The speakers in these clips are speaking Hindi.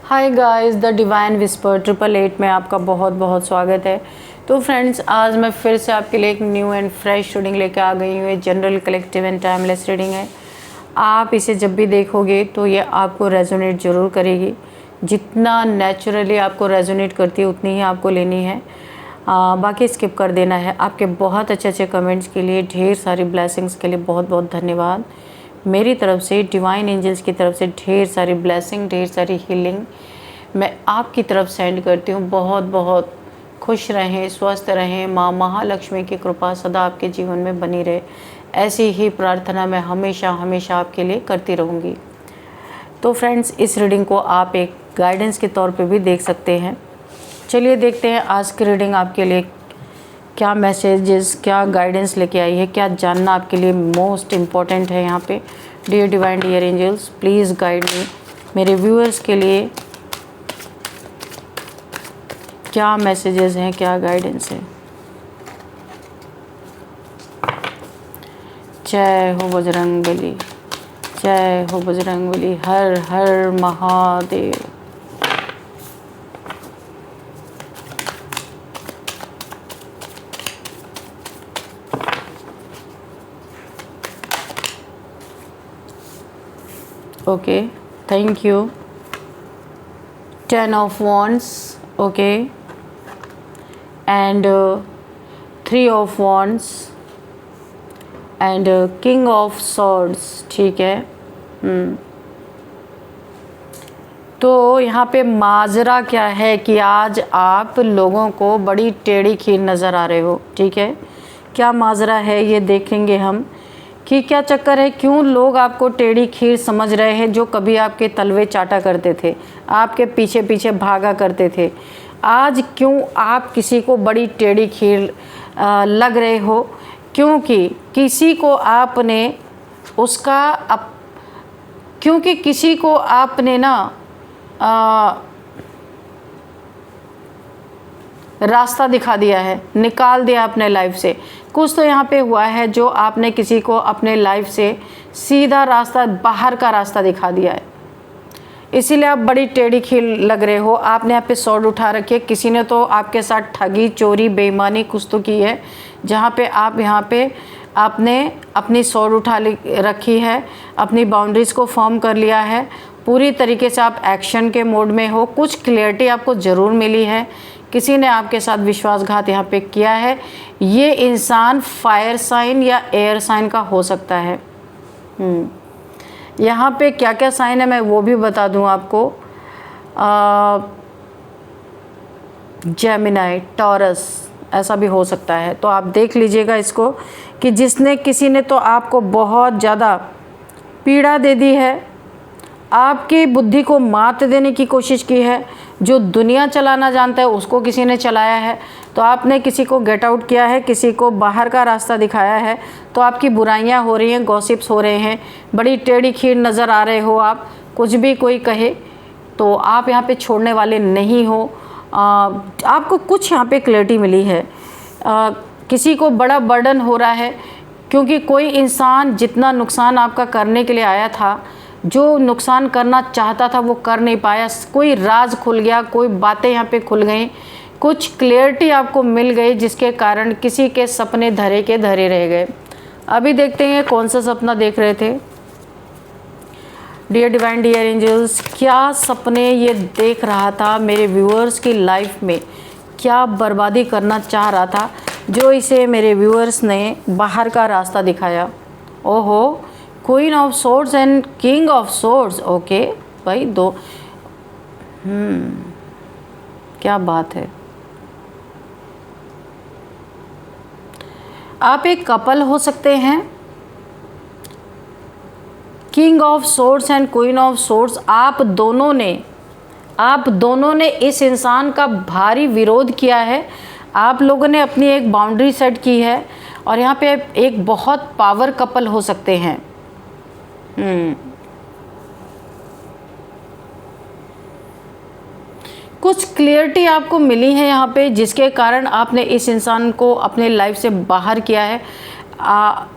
Hi guys, the divine whisper 888 में आपका बहुत बहुत स्वागत है। तो फ्रेंड्स, आज मैं फिर से आपके लिए एक न्यू एंड फ्रेश रीडिंग लेकर आ गई हूँ। General, collective and timeless reading है। आप इसे जब भी देखोगे तो ये आपको रेजोनेट ज़रूर करेगी। जितना नेचुरली आपको रेजोनेट करती है उतनी ही आपको लेनी है, बाकी स्किप कर देना है। आपके बहुत अच्छे अच्छे कमेंट्स के लिए, ढेर सारी ब्लेसिंग्स के लिए बहुत बहुत धन्यवाद। मेरी तरफ से, डिवाइन एंजल्स की तरफ से ढेर सारी ब्लेसिंग, ढेर सारी हीलिंग मैं आपकी तरफ सेंड करती हूँ। बहुत बहुत खुश रहें, स्वस्थ रहें, माँ महालक्ष्मी की कृपा सदा आपके जीवन में बनी रहे, ऐसी ही प्रार्थना मैं हमेशा हमेशा आपके लिए करती रहूँगी। तो फ्रेंड्स, इस रीडिंग को आप एक गाइडेंस के तौर पे भी देख सकते हैं। चलिए देखते हैं आज की रीडिंग आपके लिए क्या मैसेजेस, क्या गाइडेंस लेके आई है, क्या जानना आपके लिए मोस्ट इम्पॉर्टेंट है यहाँ पे। Dear divine, dear angels, please guide me. मेरे व्यूअर्स के लिए क्या मैसेजेस हैं, क्या गाइडेंस है। जय हो बजरंगबली, जय हो बजरंगबली, हर हर Mahadev. Okay, thank you. 10 of wands, okay, and 3 of wands and king of swords, ठीक है। तो यहाँ पे माजरा क्या है कि आज आप लोगों को बड़ी टेढ़ी खीर नज़र आ रहे हो, ठीक है। क्या माजरा है ये देखेंगे हम कि क्या चक्कर है, क्यों लोग आपको टेढ़ी खीर समझ रहे हैं। जो कभी आपके तलवे चाटा करते थे, आपके पीछे पीछे भागा करते थे, आज क्यों आप किसी को बड़ी टेढ़ी खीर लग रहे हो। क्योंकि किसी को आपने क्योंकि किसी को आपने ना रास्ता दिखा दिया है, निकाल दिया अपने लाइफ से। कुछ तो यहाँ पे हुआ है जो आपने किसी को अपने लाइफ से सीधा रास्ता, बाहर का रास्ता दिखा दिया है, इसीलिए आप बड़ी टेढ़ी खीर लग रहे हो। आपने यहाँ पे सॉर्ड उठा रखी है, किसी ने तो आपके साथ ठगी, चोरी, बेईमानी कुछ तो की है, जहाँ पे आप यहाँ पे आपने अपनी सॉर्ड उठा रखी है, अपनी बाउंड्रीज़ को फॉर्म कर लिया है। पूरी तरीके से आप एक्शन के मोड में हो। कुछ क्लियरिटी आपको ज़रूर मिली है। किसी ने आपके साथ विश्वासघात यहाँ पे किया है। ये इंसान फायर साइन या एयर साइन का हो सकता है। यहाँ पे क्या क्या साइन है मैं वो भी बता दूँ आपको। जेमिनाई, टॉरस, ऐसा भी हो सकता है। तो आप देख लीजिएगा इसको कि किसी ने तो आपको बहुत ज़्यादा पीड़ा दे दी है, आपकी बुद्धि को मात देने की कोशिश की है। जो दुनिया चलाना जानता है उसको किसी ने चलाया है, तो आपने किसी को गेट आउट किया है, किसी को बाहर का रास्ता दिखाया है। तो आपकी बुराइयां हो रही हैं, गॉसिप्स हो रहे हैं, बड़ी टेढ़ी खीर नज़र आ रहे हो आप। कुछ भी कोई कहे तो आप यहाँ पे छोड़ने वाले नहीं हो। आपको कुछ यहाँ पे क्लैरिटी मिली है। किसी को बड़ा बर्डन हो रहा है, क्योंकि कोई इंसान जितना नुकसान आपका करने के लिए आया था, जो नुकसान करना चाहता था वो कर नहीं पाया। कोई राज खुल गया, कोई बातें यहाँ पे खुल गई, कुछ क्लियरिटी आपको मिल गई, जिसके कारण किसी के सपने धरे के धरे रह गए। अभी देखते हैं कौन सा सपना देख रहे थे। डियर डिवाइन, डियर एंजल्स, क्या सपने ये देख रहा था मेरे व्यूअर्स की लाइफ में, क्या बर्बादी करना चाह रहा था, जो इसे मेरे व्यूअर्स ने बाहर का रास्ता दिखाया। ओहो, queen of swords and king of swords, okay भाई, दो क्या बात है। आप एक कपल हो सकते हैं। King of swords and queen of swords, आप दोनों ने इस इंसान का भारी विरोध किया है। आप लोगों ने अपनी एक बाउंड्री सेट की है, और यहाँ पे एक बहुत पावर कपल हो सकते हैं। कुछ क्लियरिटी आपको मिली है यहाँ पे, जिसके कारण आपने इस इंसान को अपने लाइफ से बाहर किया है।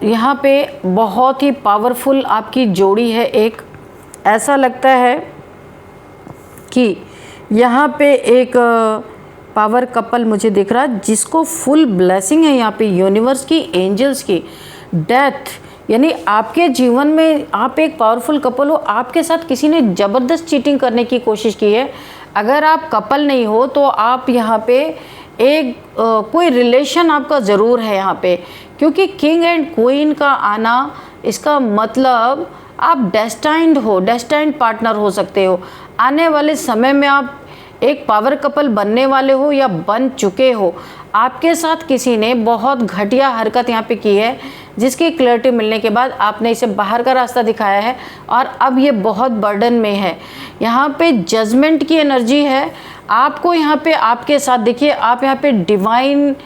यहाँ पे बहुत ही पावरफुल आपकी जोड़ी है। एक ऐसा लगता है कि यहाँ पे एक पावर कपल मुझे दिख रहा है जिसको फुल ब्लेसिंग है यहाँ पे यूनिवर्स की, एंजल्स की। डेथ यानी आपके जीवन में आप एक पावरफुल कपल हो, आपके साथ किसी ने ज़बरदस्त चीटिंग करने की कोशिश की है। अगर आप कपल नहीं हो तो आप यहाँ पे एक कोई रिलेशन आपका ज़रूर है यहाँ पे, क्योंकि किंग एंड क्वीन का आना इसका मतलब आप डेस्टाइंड हो, डेस्टाइंड पार्टनर हो सकते हो। आने वाले समय में आप एक पावर कपल बनने वाले हो या बन चुके हो। आपके साथ किसी ने बहुत घटिया हरकत यहाँ पे की है, जिसकी क्लैरिटी मिलने के बाद आपने इसे बाहर का रास्ता दिखाया है और अब ये बहुत बर्डन में है। यहाँ पे जजमेंट की एनर्जी है आपको। यहाँ पे आपके साथ देखिए, आप यहाँ पे डिवाइन,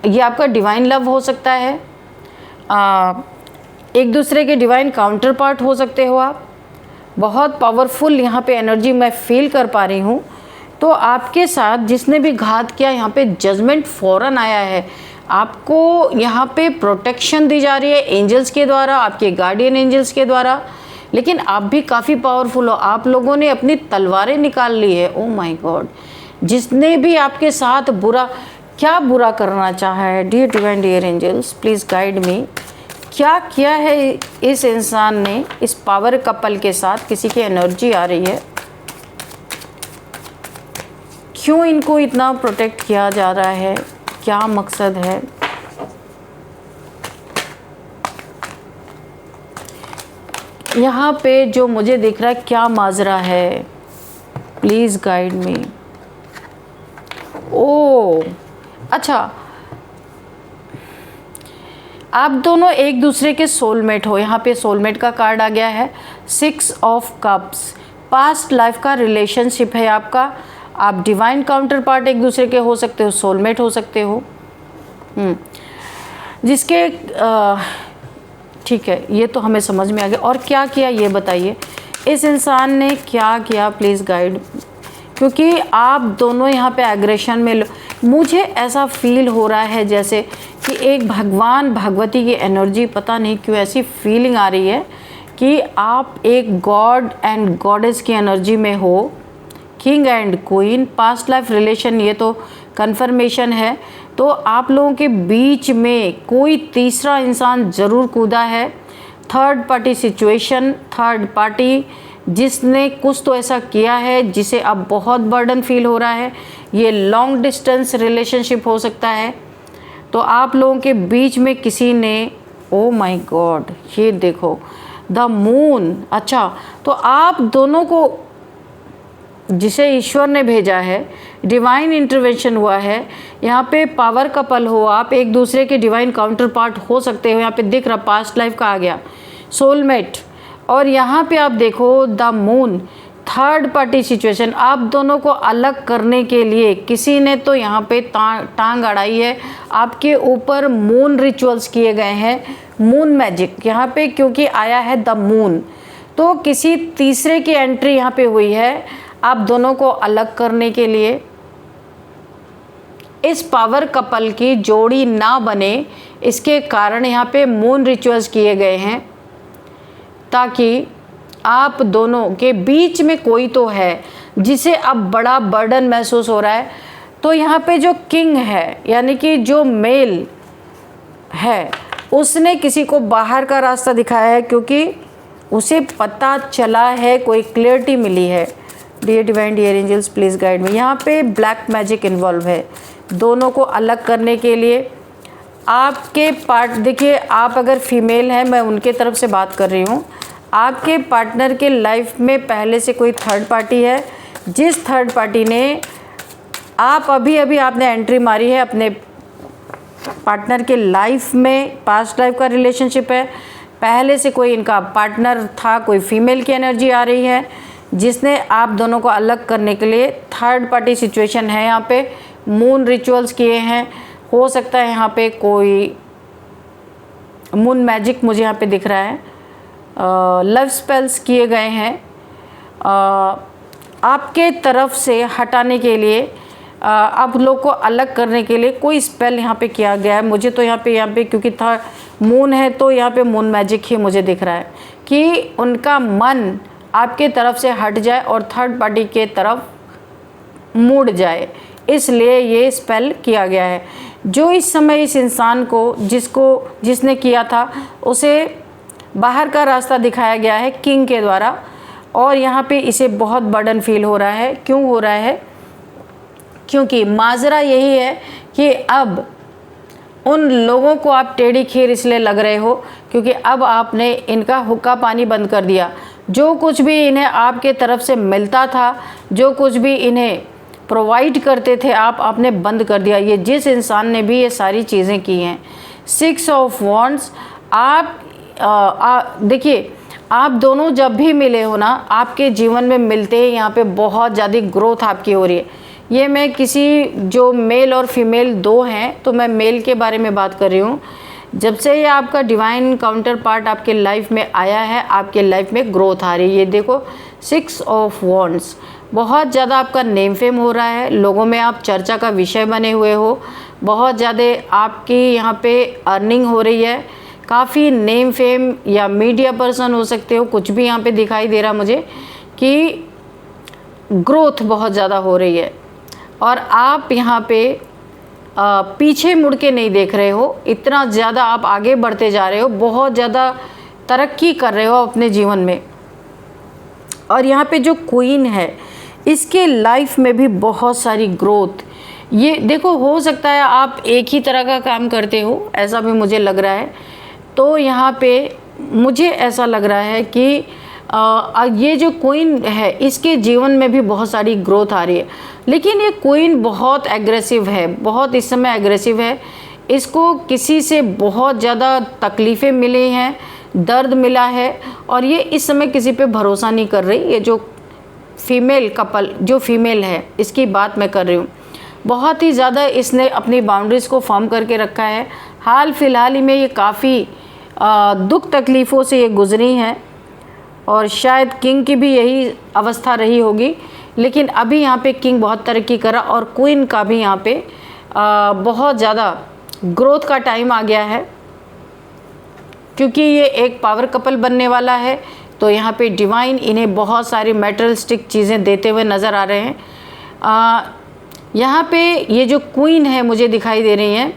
ये आपका डिवाइन लव हो सकता है, एक दूसरे के डिवाइन काउंटर पार्ट हो सकते हो आप। बहुत पावरफुल यहाँ पे एनर्जी मैं फील कर पा रही हूँ। तो आपके साथ जिसने भी घात किया, यहाँ पे जजमेंट फ़ौरन आया है। आपको यहाँ पे प्रोटेक्शन दी जा रही है एंजल्स के द्वारा, आपके गार्डियन एंजल्स के द्वारा। लेकिन आप भी काफ़ी पावरफुल हो, आप लोगों ने अपनी तलवारें निकाल ली है। ओ माय गॉड, जिसने भी आपके साथ क्या बुरा करना चाहा है, dear divine dear angels please guide me, क्या किया है इस इंसान ने, इस पावर कपल के साथ किसी की एनर्जी आ रही है, क्यों इनको इतना प्रोटेक्ट किया जा रहा है, क्या मकसद है। यहाँ पे जो मुझे दिख रहा है क्या माजरा है, प्लीज़ गाइड मी। ओ अच्छा, आप दोनों एक दूसरे के सोलमेट हो। यहाँ पे सोलमेट का कार्ड आ गया है, 6 ऑफ कप्स। पास्ट लाइफ का रिलेशनशिप है आपका। आप डिवाइन काउंटर पार्ट एक दूसरे के हो सकते हो, सोलमेट हो सकते हो। जिसके ठीक है, ये तो हमें समझ में आ गया। और क्या किया ये बताइए, इस इंसान ने क्या किया, प्लीज़ गाइड। क्योंकि आप दोनों यहाँ पे एग्रेशन में मुझे ऐसा फील हो रहा है जैसे कि एक भगवान भगवती की एनर्जी, पता नहीं क्यों ऐसी फीलिंग आ रही है कि आप एक गॉड एंड गॉडेस की एनर्जी में हो। King and queen, past life relation, ये तो कन्फर्मेशन है। तो आप लोगों के बीच में कोई तीसरा इंसान ज़रूर कूदा है। Third party situation, third party जिसने कुछ तो ऐसा किया है जिसे अब बहुत बर्डन फील हो रहा है। ये लॉन्ग डिस्टेंस रिलेशनशिप हो सकता है। तो आप लोगों के बीच में किसी ने, ओ माय गॉड, ये देखो द मून। अच्छा, तो आप दोनों को जिसे ईश्वर ने भेजा है, डिवाइन इंटरवेंशन हुआ है। यहाँ पे पावर कपल हो, आप एक दूसरे के डिवाइन काउंटर पार्ट हो सकते हो। यहाँ पे दिख रहा पास्ट लाइफ का आ गया, सोलमेट। और यहाँ पे आप देखो the moon, third party situation. आप दोनों को अलग करने के लिए किसी ने तो यहाँ पे टांग अड़ाई है आपके ऊपर। मून रिचुअल्स किए गए हैं, मून मैजिक यहाँ पे क्योंकि आया है द मून। तो किसी तीसरे की एंट्री यहाँ पे हुई है आप दोनों को अलग करने के लिए। इस पावर कपल की जोड़ी ना बने इसके कारण यहाँ पे मून रिचुअल्स किए गए हैं, ताकि आप दोनों के बीच में कोई तो है जिसे अब बड़ा बर्डन महसूस हो रहा है। तो यहाँ पे जो किंग है यानी कि जो मेल है, उसने किसी को बाहर का रास्ता दिखाया है क्योंकि उसे पता चला है, कोई क्लियरिटी मिली है। Dear divine dear angels please guide me. यहाँ पे ब्लैक मैजिक इन्वॉल्व है दोनों को अलग करने के लिए। आपके पार्ट देखिए, आप अगर फीमेल हैं, मैं उनके तरफ से बात कर रही हूँ। आपके पार्टनर के लाइफ में पहले से कोई थर्ड पार्टी है, जिस थर्ड पार्टी ने आप अभी आपने एंट्री मारी है अपने पार्टनर के लाइफ में। पास्ट लाइफ का रिलेशनशिप है, पहले से कोई इनका पार्टनर था, कोई फीमेल की एनर्जी आ रही है जिसने आप दोनों को अलग करने के लिए थर्ड पार्टी सिचुएशन है। यहाँ पे मून रिचुअल्स किए हैं, हो सकता है यहाँ पे कोई मून मैजिक मुझे यहाँ पे दिख रहा है। लव स्पेल्स किए गए हैं आपके तरफ से हटाने के लिए, आप लोग को अलग करने के लिए कोई स्पेल यहाँ पे किया गया है। मुझे तो यहाँ पे क्योंकि मून है तो यहाँ पे मून मैजिक ही मुझे दिख रहा है कि उनका मन आपके तरफ से हट जाए और थर्ड पार्टी के तरफ मुड़ जाए, इसलिए ये स्पेल किया गया है। जो इस समय इस इंसान को जिसने किया था उसे बाहर का रास्ता दिखाया गया है किंग के द्वारा, और यहाँ पे इसे बहुत बर्डन फील हो रहा है। क्यों हो रहा है? क्योंकि माजरा यही है कि अब उन लोगों को आप टेढ़ी खीर इसलिए लग रहे हो क्योंकि अब आपने इनका हुक्का पानी बंद कर दिया। जो कुछ भी इन्हें आपके तरफ से मिलता था, जो कुछ भी इन्हें प्रोवाइड करते थे, आपने बंद कर दिया। ये जिस इंसान ने भी ये सारी चीज़ें की हैं। 6 ऑफ वॉन्ड्स, आप देखिए, आप दोनों जब भी मिले हो ना, आपके जीवन में मिलते ही यहाँ पे बहुत ज़्यादा ग्रोथ आपकी हो रही है। ये मैं किसी जो मेल और फीमेल दो हैं, तो मैं मेल के बारे में बात कर रही हूँ। जब से ये आपका डिवाइन काउंटर पार्ट आपके लाइफ में आया है, आपके लाइफ में ग्रोथ आ रही है। ये देखो 6 ऑफ वॉन्ड्स, बहुत ज़्यादा आपका नेम फेम हो रहा है, लोगों में आप चर्चा का विषय बने हुए हो, बहुत ज़्यादा आपकी यहाँ पे अर्निंग हो रही है, काफ़ी नेम फेम या मीडिया पर्सन हो सकते हो, कुछ भी यहाँ पे दिखाई दे रहा मुझे कि ग्रोथ बहुत ज़्यादा हो रही है। और आप यहाँ पे पीछे मुड़ के नहीं देख रहे हो, इतना ज़्यादा आप आगे बढ़ते जा रहे हो, बहुत ज़्यादा तरक्की कर रहे हो अपने जीवन में। और यहाँ पे जो क्वीन है, इसके लाइफ में भी बहुत सारी ग्रोथ। ये देखो, हो सकता है आप एक ही तरह का काम करते हो, ऐसा भी मुझे लग रहा है। तो यहाँ पे मुझे ऐसा लग रहा है कि ये जो क्वीन है, इसके जीवन में भी बहुत सारी ग्रोथ आ रही है। लेकिन ये क्वीन बहुत एग्रेसिव है, बहुत इस समय एग्रेसिव है। इसको किसी से बहुत ज़्यादा तकलीफ़ें मिली हैं, दर्द मिला है, और ये इस समय किसी पे भरोसा नहीं कर रही। ये जो फीमेल कपल, जो फीमेल है, इसकी बात मैं कर रही हूँ। बहुत ही ज़्यादा इसने अपनी बाउंड्रीज़ को फॉर्म करके रखा है। हाल फिलहाल ही में ये काफ़ी दुख तकलीफ़ों से ये गुजरी हैं, और शायद किंग की भी यही अवस्था रही होगी। लेकिन अभी यहाँ पे किंग बहुत तरक्की करा, और क्वीन का भी यहाँ पे बहुत ज़्यादा ग्रोथ का टाइम आ गया है, क्योंकि ये एक पावर कपल बनने वाला है। तो यहाँ पे डिवाइन इन्हें बहुत सारी मेटेरियलिस्टिक चीज़ें देते हुए नज़र आ रहे हैं। यहाँ पे ये जो क्वीन है मुझे दिखाई दे रही हैं,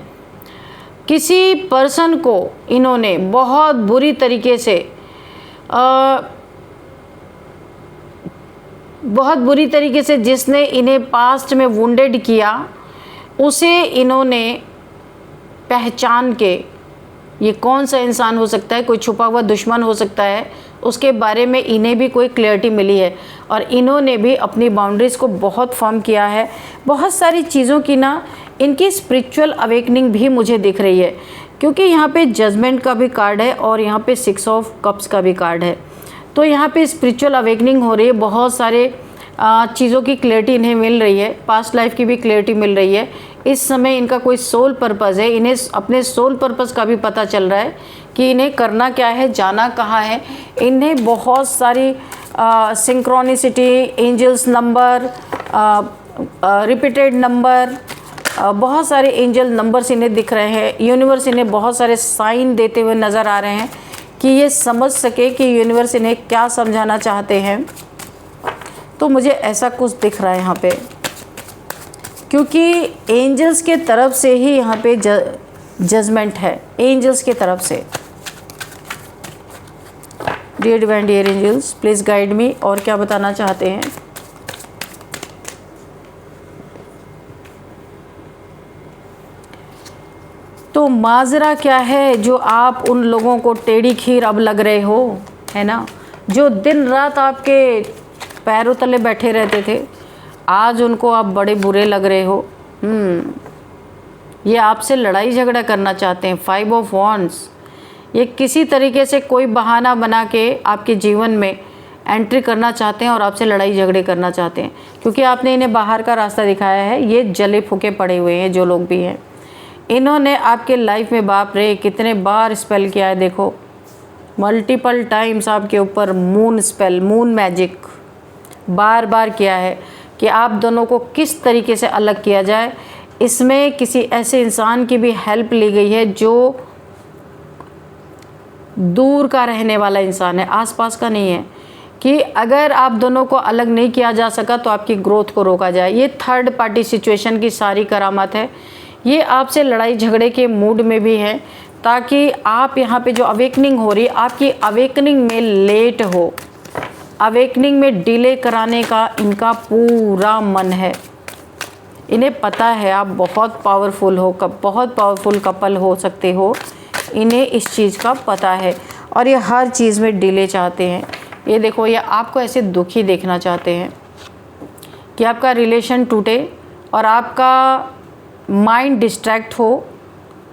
किसी पर्सन को इन्होंने बहुत बुरी तरीके से जिसने इन्हें पास्ट में वुंडेड किया, उसे इन्होंने पहचान के, ये कौन सा इंसान हो सकता है, कोई छुपा हुआ दुश्मन हो सकता है, उसके बारे में इन्हें भी कोई क्लैरिटी मिली है, और इन्होंने भी अपनी बाउंड्रीज़ को बहुत फॉर्म किया है। बहुत सारी चीज़ों की ना इनकी स्पिरिचुअल अवेकनिंग भी मुझे दिख रही है, क्योंकि यहाँ पे जजमेंट का भी कार्ड है और यहाँ पे 6 ऑफ कप्स का भी कार्ड है। तो यहाँ पे स्पिरिचुअल अवेकनिंग हो रही है, बहुत सारे चीज़ों की क्लैरिटी इन्हें मिल रही है, पास्ट लाइफ की भी क्लैरिटी मिल रही है। इस समय इनका कोई सोल पर्पज़ है, इन्हें अपने सोल पर्पज़ का भी पता चल रहा है कि इन्हें करना क्या है, जाना कहाँ है। इन्हें बहुत सारी synchronicity, angels number, repeated number, बहुत सारे एंजल नंबर्स इन्हें दिख रहे हैं। यूनिवर्स इन्हें बहुत सारे साइन देते हुए नज़र आ रहे हैं कि ये समझ सके कि यूनिवर्स इन्हें क्या समझाना चाहते हैं। तो मुझे ऐसा कुछ दिख रहा है यहाँ पे, क्योंकि एंजल्स के तरफ से ही यहाँ पे जजमेंट है, एंजल्स के तरफ से। Dear divine dear angels, please guide me, और क्या बताना चाहते हैं। तो माजरा क्या है जो आप उन लोगों को टेढ़ी खीर अब लग रहे हो, है ना, जो दिन रात आपके पैरों तले बैठे रहते थे, आज उनको आप बड़े बुरे लग रहे हो। ये आपसे लड़ाई झगड़ा करना चाहते हैं। 5 ऑफ वॉन्ड्स, ये किसी तरीके से कोई बहाना बना के आपके जीवन में एंट्री करना चाहते हैं और आपसे लड़ाई झगड़े करना चाहते हैं, क्योंकि आपने इन्हें बाहर का रास्ता दिखाया है। ये जले फूके पड़े हुए हैं जो लोग भी हैं। इन्होंने आपके लाइफ में, बाप रे, कितने बार स्पेल किया है। देखो, मल्टीपल टाइम्स आपके ऊपर मून स्पेल, मून मैजिक बार बार किया है कि आप दोनों को किस तरीके से अलग किया जाए। इसमें किसी ऐसे इंसान की भी हेल्प ली गई है जो दूर का रहने वाला इंसान है, आसपास का नहीं है। कि अगर आप दोनों को अलग नहीं किया जा सका तो आपकी ग्रोथ को रोका जाए। ये थर्ड पार्टी सिचुएशन की सारी करामात है। ये आपसे लड़ाई झगड़े के मूड में भी है, ताकि आप यहाँ पे जो अवेकनिंग हो रही है, आपकी अवेकनिंग में लेट हो, अवेकनिंग में डिले कराने का इनका पूरा मन है। इन्हें पता है आप बहुत पावरफुल हो, बहुत पावरफुल कपल हो सकते हो, इन्हें इस चीज़ का पता है और ये हर चीज़ में डिले चाहते हैं। ये देखो, ये आपको ऐसे दुखी देखना चाहते हैं कि आपका रिलेशन टूटे और आपका माइंड डिस्ट्रैक्ट हो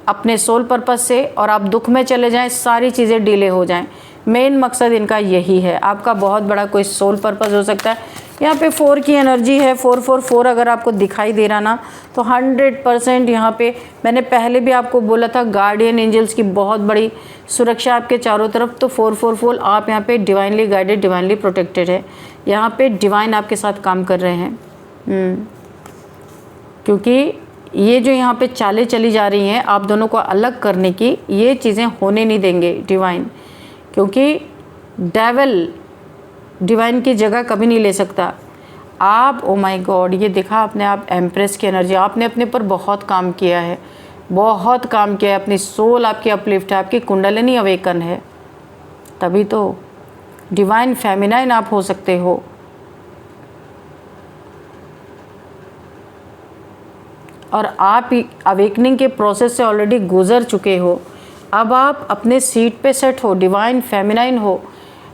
अपने सोल पर्पस से और आप दुख में चले जाएं, सारी चीज़ें डिले हो जाएं। मेन मकसद इनका यही है। आपका बहुत बड़ा कोई सोल पर्पस हो सकता है। यहाँ पे 4 की एनर्जी है, 444 अगर आपको दिखाई दे रहा ना, तो 100% यहाँ पे मैंने पहले भी आपको बोला था, गार्डियन एंजल्स की बहुत बड़ी सुरक्षा आपके चारों तरफ। तो 444 आप यहाँ पे डिवाइनली गाइडेड, डिवाइनली प्रोटेक्टेड है। यहाँ पे डिवाइन आपके साथ काम कर रहे हैं, क्योंकि ये जो यहाँ पे चालें चली जा रही हैं आप दोनों को अलग करने की, ये चीज़ें होने नहीं देंगे डिवाइन, क्योंकि डेविल डिवाइन की जगह कभी नहीं ले सकता। आप, ओ माय गॉड, ये देखा आपने, आप एम्प्रेस की एनर्जी, आपने अपने पर बहुत काम किया है, बहुत काम किया है। अपनी सोल आपकी अपलिफ्ट है, आपकी कुंडलिनी अवेकन है, तभी तो डिवाइन फेमिनाइन आप हो सकते हो। और आप अवेकनिंग के प्रोसेस से ऑलरेडी गुजर चुके हो। अब आप अपने सीट पे सेट हो, डिवाइन फेमिनाइन हो,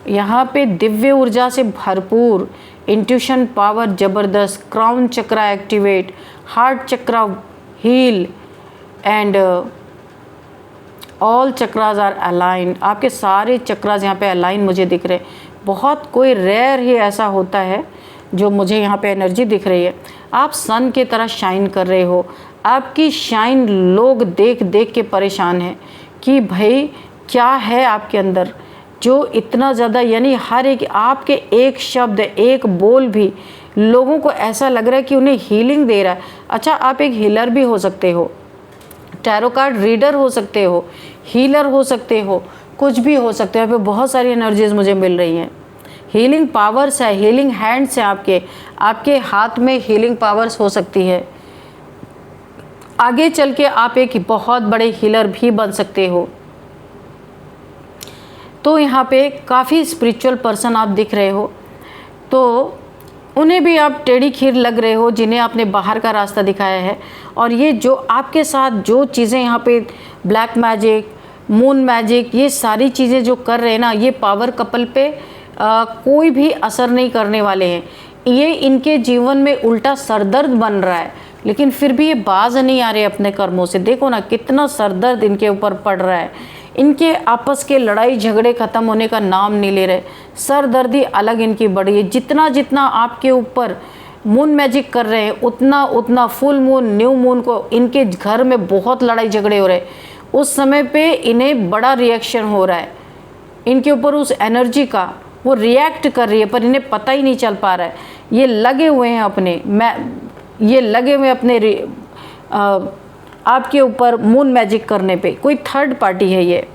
यहाँ पे दिव्य ऊर्जा से भरपूर, इंट्यूशन पावर ज़बरदस्त, crown chakra activate, heart chakra heal and all chakras are align. आपके सारे चक्रास यहाँ पे अलाइन मुझे दिख रहे हैं। बहुत कोई रेयर ही ऐसा होता है जो मुझे यहाँ पे एनर्जी दिख रही है। आप सन की तरह शाइन कर रहे हो। आपकी शाइन लोग देख देख के परेशान हैं कि भाई क्या है आपके अंदर जो इतना ज़्यादा, यानी हर एक आपके एक शब्द, एक बोल भी लोगों को ऐसा लग रहा है कि उन्हें हीलिंग दे रहा है। अच्छा, आप एक हीलर भी हो सकते हो, टैरो कार्ड रीडर हो सकते हो, हीलर हो सकते हो, कुछ भी हो सकते हो। यहाँ पे बहुत सारी एनर्जीज मुझे मिल रही हैं। हीलिंग पावर्स है, हीलिंग हैंड्स हैं आपके हाथ में हीलिंग पावर्स हो सकती है। आगे चल के आप एक बहुत बड़े हीलर भी बन सकते हो। तो यहाँ पे काफ़ी स्पिरिचुअल पर्सन आप दिख रहे हो, तो उन्हें भी आप टेढ़ी खीर लग रहे हो, जिन्हें आपने बाहर का रास्ता दिखाया है। और ये जो आपके साथ जो चीज़ें यहाँ पे ब्लैक मैजिक, मून मैजिक, ये सारी चीज़ें जो कर रहे हैं ना, ये पावर कपल पे कोई भी असर नहीं करने वाले हैं। ये इनके जीवन में उल्टा सरदर्द बन रहा है, लेकिन फिर भी ये बाज नहीं आ रहे अपने कर्मों से। देखो ना कितना सरदर्द इनके ऊपर पड़ रहा है। इनके आपस के लड़ाई झगड़े ख़त्म होने का नाम नहीं ले रहे। सरदर्दी अलग इनकी बढ़ी है। जितना जितना आपके ऊपर मून मैजिक कर रहे हैं, उतना उतना फुल मून, न्यू मून को इनके घर में बहुत लड़ाई झगड़े हो रहे हैं। उस समय पे इन्हें बड़ा रिएक्शन हो रहा है, इनके ऊपर उस एनर्जी का वो रिएक्ट कर रही है, पर इन्हें पता ही नहीं चल पा रहा है। ये लगे हुए हैं ये लगे हुए अपने आपके ऊपर मून मैजिक करने पे। कोई थर्ड पार्टी है, ये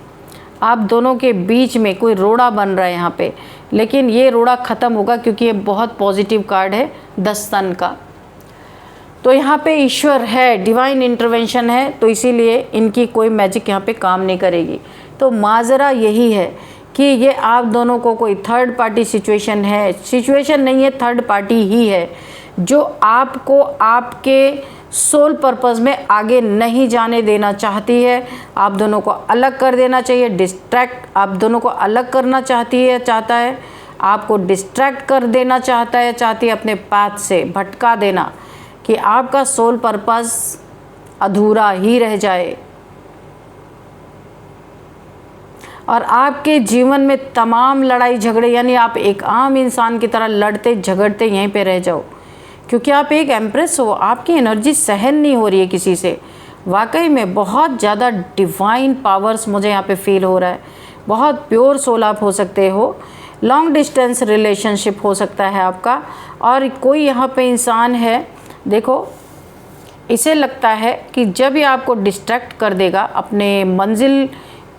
आप दोनों के बीच में कोई रोड़ा बन रहा है यहाँ पे, लेकिन ये रोड़ा ख़त्म होगा क्योंकि ये बहुत पॉजिटिव कार्ड है 10 सन का। तो यहाँ पे ईश्वर है, डिवाइन इंटरवेंशन है, तो इसीलिए इनकी कोई मैजिक यहाँ पे काम नहीं करेगी। तो माजरा यही है कि ये आप दोनों को कोई थर्ड पार्टी सिचुएशन है, सिचुएशन नहीं है, थर्ड पार्टी ही है, जो आपको आपके सोल पर्पस में आगे नहीं जाने देना चाहती है। आप दोनों को अलग कर देना चाहिए, डिस्ट्रैक्ट, आप दोनों को अलग करना चाहता है, आपको डिस्ट्रैक्ट कर देना चाहती है, अपने पाथ से भटका देना, कि आपका सोल पर्पस अधूरा ही रह जाए और आपके जीवन में तमाम लड़ाई झगड़े, यानी आप एक आम इंसान की तरह लड़ते झगड़ते यहीं पे रह जाओ, क्योंकि आप एक एम्प्रेस हो। आपकी एनर्जी सहन नहीं हो रही है किसी से। वाकई में बहुत ज़्यादा डिवाइन पावर्स मुझे यहाँ पे फील हो रहा है। बहुत प्योर सोल आप हो सकते हो। लॉन्ग डिस्टेंस रिलेशनशिप हो सकता है आपका। और कोई यहाँ पे इंसान है, देखो इसे लगता है कि जब ये आपको डिस्ट्रैक्ट कर देगा अपने मंजिल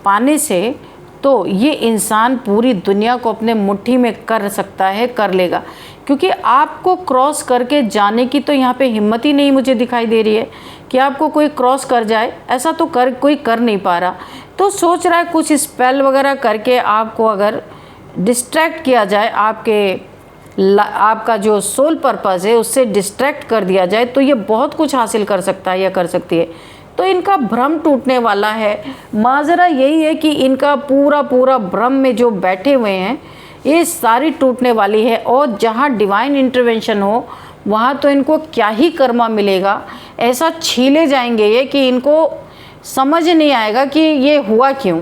पाने से, तो ये इंसान पूरी दुनिया को अपने मुट्ठी में कर सकता है, कर लेगा, क्योंकि आपको क्रॉस करके जाने की तो यहाँ पे हिम्मत ही नहीं मुझे दिखाई दे रही है कि आपको कोई क्रॉस कर जाए। ऐसा तो कोई कर नहीं पा रहा। तो सोच रहा है कुछ स्पेल वगैरह करके आपको अगर डिस्ट्रैक्ट किया जाए, आपका जो सोल पर्पज़ है उससे डिस्ट्रैक्ट कर दिया जाए, तो ये बहुत कुछ हासिल कर सकता है या कर सकती है। तो इनका भ्रम टूटने वाला है। माजरा यही है कि इनका पूरा भ्रम में जो बैठे हुए हैं ये सारी टूटने वाली है। और जहाँ डिवाइन इंटरवेंशन हो वहाँ तो इनको क्या ही कर्मा मिलेगा। ऐसा छीले जाएंगे ये कि इनको समझ नहीं आएगा कि ये हुआ क्यों,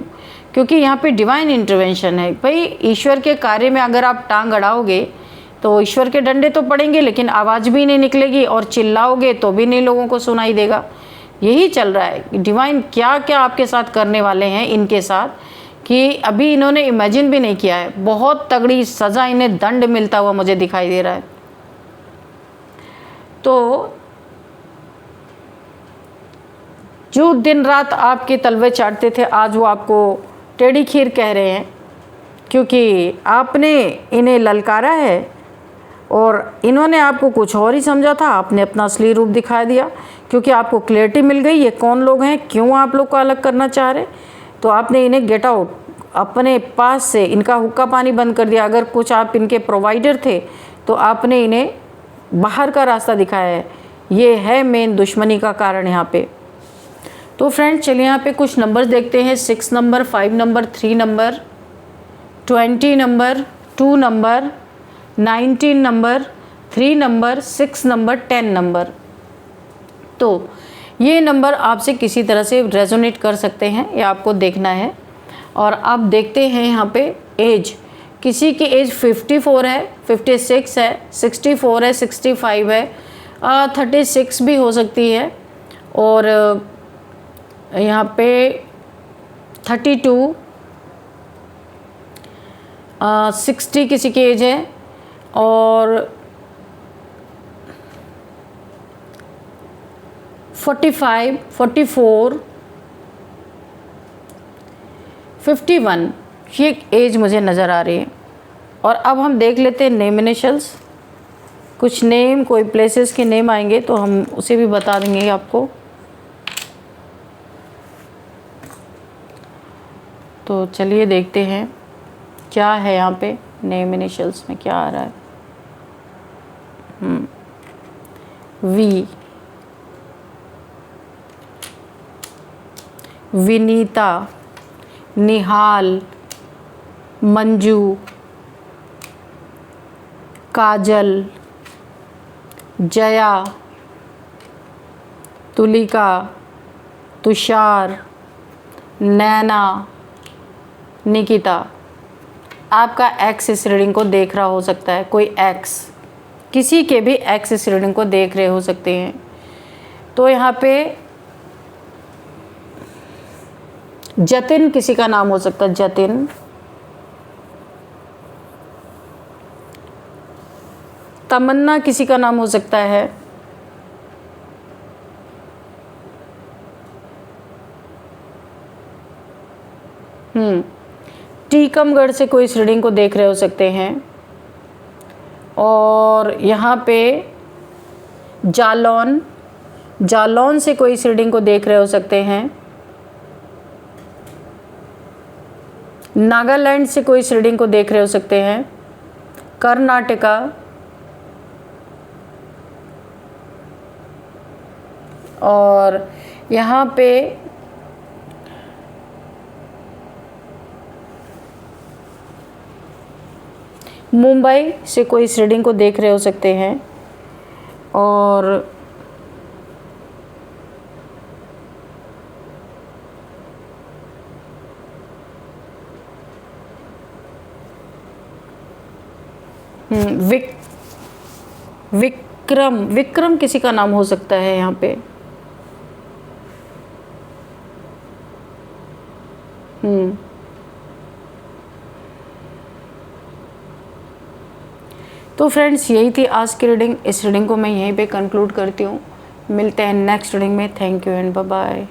क्योंकि यहाँ पे डिवाइन इंटरवेंशन है। भाई ईश्वर के कार्य में अगर आप टांग अड़ाओगे तो ईश्वर के डंडे तो पड़ेंगे, लेकिन आवाज़ भी नहीं निकलेगी, और चिल्लाओगे तो भी नहीं लोगों को सुनाई देगा। यही चल रहा है। डिवाइन क्या क्या आपके साथ करने वाले हैं इनके साथ कि अभी इन्होंने इमेजिन भी नहीं किया है। बहुत तगड़ी सज़ा इन्हें दंड मिलता हुआ मुझे दिखाई दे रहा है। तो जो दिन रात आपके तलवे चाटते थे आज वो आपको टेढ़ी खीर कह रहे हैं, क्योंकि आपने इन्हें ललकारा है और इन्होंने आपको कुछ और ही समझा था। आपने अपना असली रूप दिखा दिया, क्योंकि आपको क्लैरिटी मिल गई ये कौन लोग हैं, क्यों आप लोग को अलग करना चाह रहे। तो आपने इन्हें गेट आउट अपने पास से, इनका हुक्का पानी बंद कर दिया। अगर कुछ आप इनके प्रोवाइडर थे तो आपने इन्हें बाहर का रास्ता दिखाया है। ये है मेन दुश्मनी का कारण यहाँ पे। तो फ्रेंड्स चलिए यहाँ पे कुछ नंबर्स देखते हैं। 6 number, 5 number, 3 number, 20 number, 2 number, 19 number, 3 number, 6 number, 10 number. तो ये नंबर आपसे किसी तरह से रेजोनेट कर सकते हैं, ये आपको देखना है। और आप देखते हैं यहाँ पे एज, किसी की एज 54 है, 56 है, 64 है, 65 है, 36 भी हो सकती है, और यहाँ पे 32, 60 किसी की एज है, और 45, 44, 51 ये एज मुझे नज़र आ रही है। और अब हम देख लेते हैं नेम इनिशियल्स। कुछ नेम, कोई प्लेसेस के नेम आएंगे तो हम उसे भी बता देंगे आपको। तो चलिए देखते हैं क्या है यहाँ पे नेम इनिशियल्स में क्या आ रहा है। वी, विनीता, निहाल, मंजू, काजल, जया, तुलिका, तुषार, नैना, निकिता। आपका एक्स इस रीडिंग को देख रहा हो सकता है, कोई एक्स, किसी के भी एक्स इस रीडिंग को देख रहे हो सकते हैं। तो यहाँ पे जतिन किसी का नाम हो सकता है, जतिन। तमन्ना किसी का नाम हो सकता है। टीकमगढ़ से कोई इस रीडिंग को देख रहे हो सकते हैं। और यहाँ पे जालौन, जालौन से कोई इस रीडिंग को देख रहे हो सकते हैं। नागालैंड से कोई इस रीडिंग को देख रहे हो सकते हैं। कर्नाटका, और यहाँ पे मुंबई से कोई इस रीडिंग को देख रहे हो सकते हैं। और विक्रम, विक्रम किसी का नाम हो सकता है यहाँ पे। तो फ्रेंड्स यही थी आज की रीडिंग। इस रीडिंग को मैं यहीं पे कंक्लूड करती हूँ। मिलते हैं नेक्स्ट रीडिंग में। Thank you and bye bye.